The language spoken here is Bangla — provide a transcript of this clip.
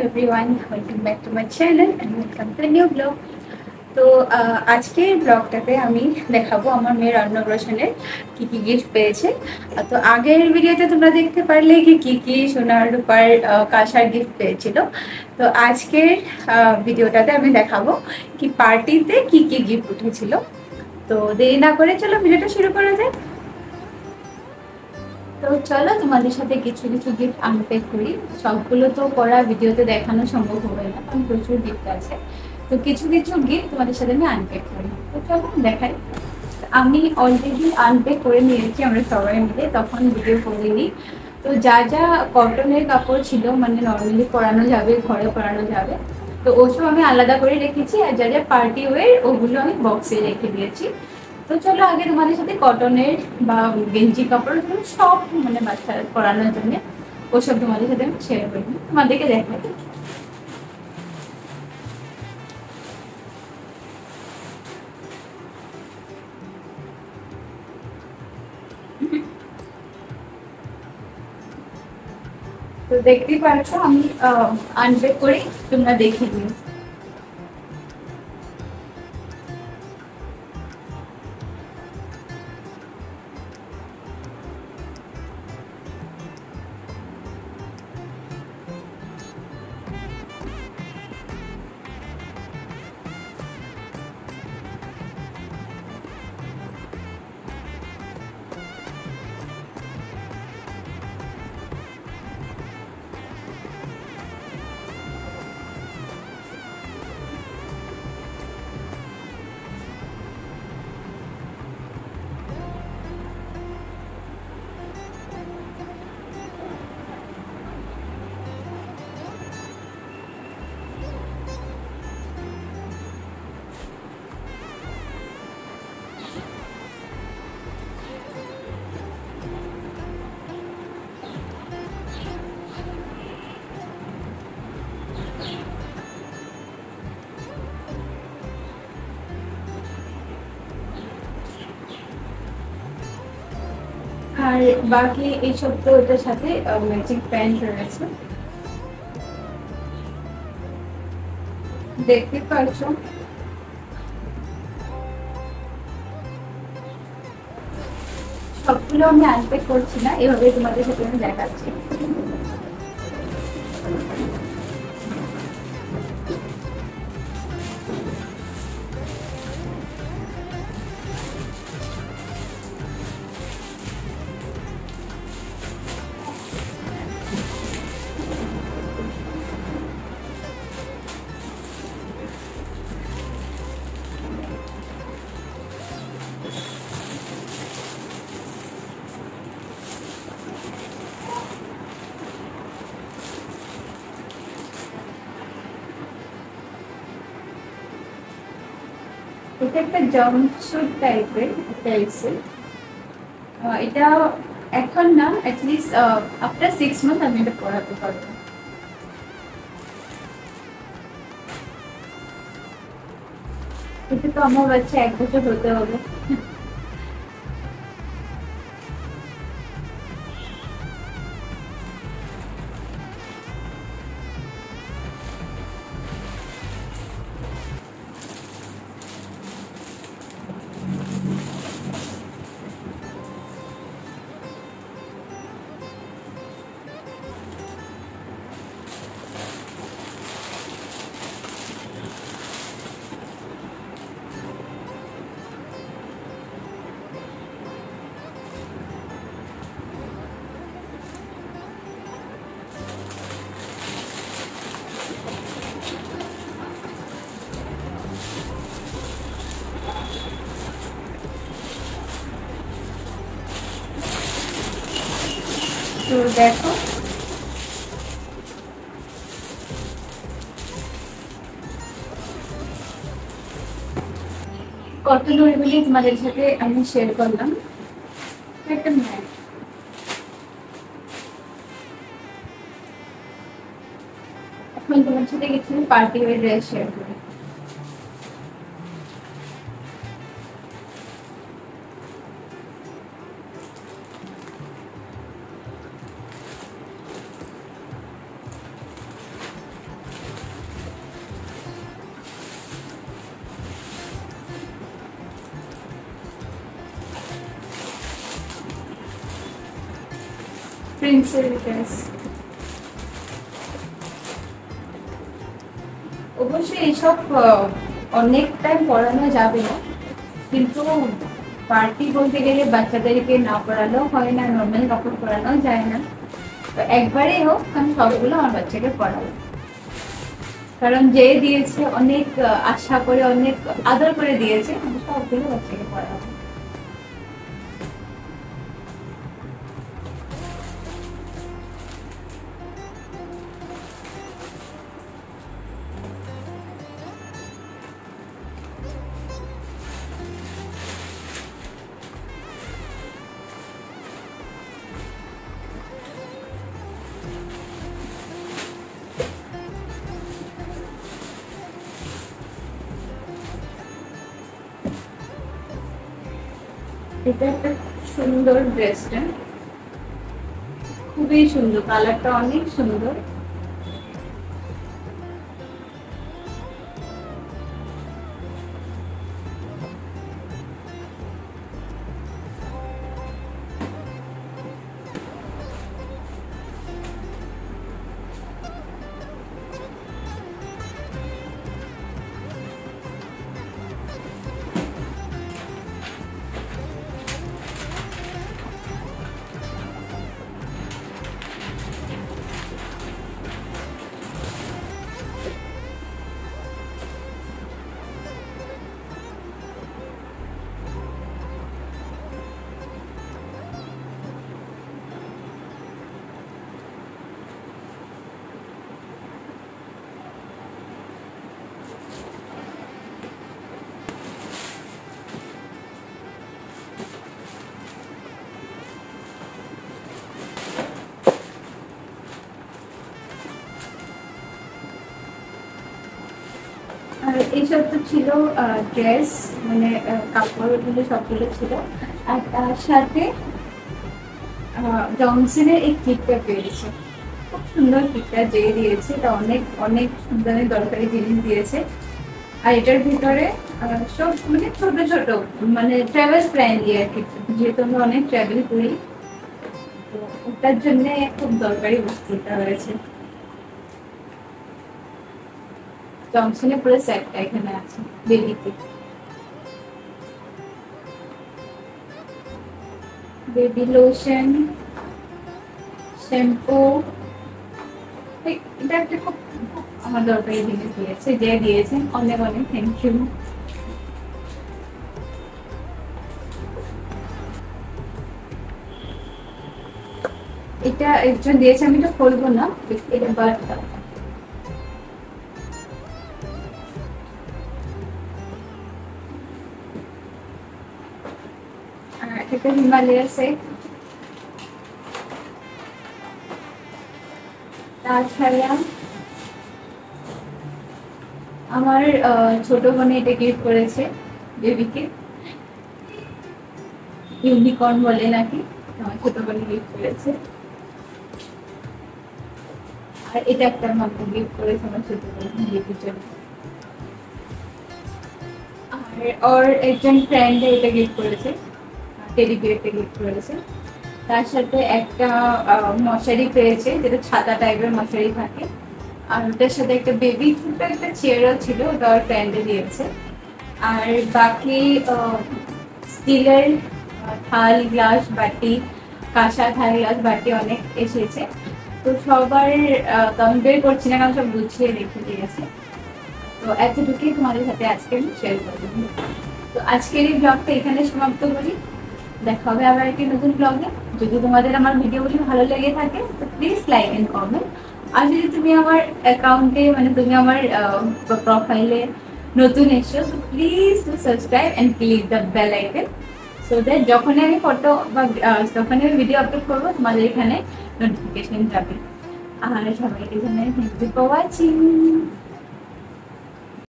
everyone, welcome back to my channel and welcome to a new vlog. তো আজকের ব্লগটাতে আমি দেখাবো আমার মেয়ের অন্নপ্রাশনের কি কি গিফট পেয়েছে। তো আগের ভিডিওতে তোমরা দেখতে পারলে কি কি সোনার রূপার কাঁসার গিফট পেয়েছিল। তো আজকের ভিডিওটাতে আমি দেখাবো কি পার্টিতে কি কি গিফট উঠেছিল। তো দেরি না করে চলো ভিডিওটা শুরু করা যায়। তো চলো তোমাদের সাথে কিছু কিছু গিফট আনপ্যাক করি। সবগুলো তো করা ভিডিওতে দেখানো সম্ভব হবে না, কারণ প্রচুর গিফট আছে। তো কিছু কিছু গিফট তোমাদের সাথে আমি আনপ্যাক করি। তো চলো দেখাই। আমি অলরেডি আনপ্যাক করে নিয়েছি আমরা সবাই মিলে, তখন ভিডিও করিনি। তো যা যা কটনের কাপড় ছিল, মানে নর্মালি পরানো যাবে, ঘরে পরানো যাবে, তো ওসব আমি আলাদা করে রেখেছি। আর যা যা পার্টি ওয়্যার ওগুলো আমি বক্সে রেখে দিয়েছি। তো চলো আগে তোমাদের সাথে কটনের বা গেঞ্জি কাপড় সব মানে বাচ্চা পরানোর জন্য ওসব তোমাদের সাথে আমি শেয়ার করি, তোমাদেরকে দেখাই। তো দেখতেই পাচ্ছ আমি আনপ্যাক করে তোমরা দেখে নিও। আর বাকি এইসব তো এটার সাথে ম্যাচিং প্যান্ট রয়েছে, দেখতে পাচ্ছ। সবগুলো আমি আনপ্যাক করছি না, এভাবে তোমাদের সাথে আমি দেখাচ্ছি। এটা একটা জাম্পস্যুট টাইপের একটা এসে, এটা এখন না, অ্যাটলিস্ট আফটার 6 মান্থ আমি এটা পড়াতে পারবো। এটা তো আমার বাচ্চা 1 বছর হতে হবে। তো দেখো কটন ওইগুলি তোমাদের সাথে আমি শেয়ার করলাম। একটা ম্যাট, এখন তোমার সাথে কিছু পার্টি ওয়্যার ড্রেস শেয়ার করি। Princess dress. অবশ্যই এইসব অনেক টাইম পড়ানো যাবে না, কিন্তু পার্টি বলতে গেলে বাচ্চাদেরকে না পড়ালেও হয় না, নর্মাল কাপড় পরানো যায় না। তো একবারেই হোক আমি সবগুলো আমার বাচ্চাকে পড়াবো, কারণ যে দিয়েছে অনেক আশা করে, অনেক আদর করে দিয়েছে, আমি সবগুলো বাচ্চাকে পড়াবো। এটা একটা সুন্দর ড্রেসটা, খুবই সুন্দর, কালারটা অনেক সুন্দর। আর এইসব তো ছিল ড্রেস, মানে কাপড়গুলো সবগুলো ছিল। আর তার সাথে জনসনের এই কিটটা পেয়েছে, খুব সুন্দর কিটটা যে দিয়েছে, এটা অনেক অনেক সুন্দর দরকারি জিনিস দিয়েছে। আর এটার ভিতরে সব মানে ছোট ছোট, মানে ট্রাভেল ফ্রেন্ডলি আর কি, যেহেতু আমরা অনেক ট্রাভেল করি, তো ওটার জন্য খুব দরকারি বস্তুটা হয়েছে। জনসনের পুরো সেটটা এখানে আছে, বেবিতে বেবি লোশন, শ্যাম্পু, এটা একটা খুব আমার দরকারি জিনিস দিয়েছে, যে দিয়েছেন অনেক অনেক থ্যাংক ইউ। এটা একজন দিয়েছে, আমি তো খুলবো না, এটা বার্তা। এটা হিমালয়াসে। তাছাড়া আমার ছোট বোনে এটা গিফট করেছে বেবিকে, ইউনিকর্ন বলে নাকি, আমার ছোট বোনে গিফট করেছে। আর এটা একটা মাত্র গিফট করেছে আমার ছোট বোন বেবির জন্য। আর ওর একজন ফ্রেন্ড এটা গিফট করেছে, টেডি বিয়ারটা গিফট করেছে। তার সাথে একটা মশারি পেয়েছে, যেটা ছাতা টাইপের মশারি থাকে। আর ওটার সাথে একটা বেবি ছোট একটা চেয়ারও ছিল, ওটা ওর ফ্রেন্ডে দিয়েছে। আর বাকি স্টিলের থাল গ্লাস বাটি, কাঁসা থাল গ্লাস বাটি অনেক এসেছে। তো সবার কাউন্ট বের করছি না, কারণ সব গুছিয়ে রেখে দিয়েছে। তো এতটুকুই তোমাদের সাথে আজকে আমি শেয়ার করবো। তো আজকের এই ব্লগটা এখানে সমাপ্ত করি, দেখা হবে আবার একটি নতুন ব্লগে। যদি তোমাদের আমার ভিডিওগুলি ভালো লেগে থাকে তো প্লিজ লাইক এন্ড কমেন্ট। আর যদি তুমি আমার অ্যাকাউন্টে, মানে তুমি আমার প্রোফাইলে নতুন এসো, তো please to subscribe and click the bell icon, so that যখনই আমি ফটো বা যখনই আমি ভিডিও আপলোড করবো তোমাদের এখানে নোটিফিকেশন যাবে। আর সবাইকে জানাই থ্যাংক ইউ ফর ওয়াচিং।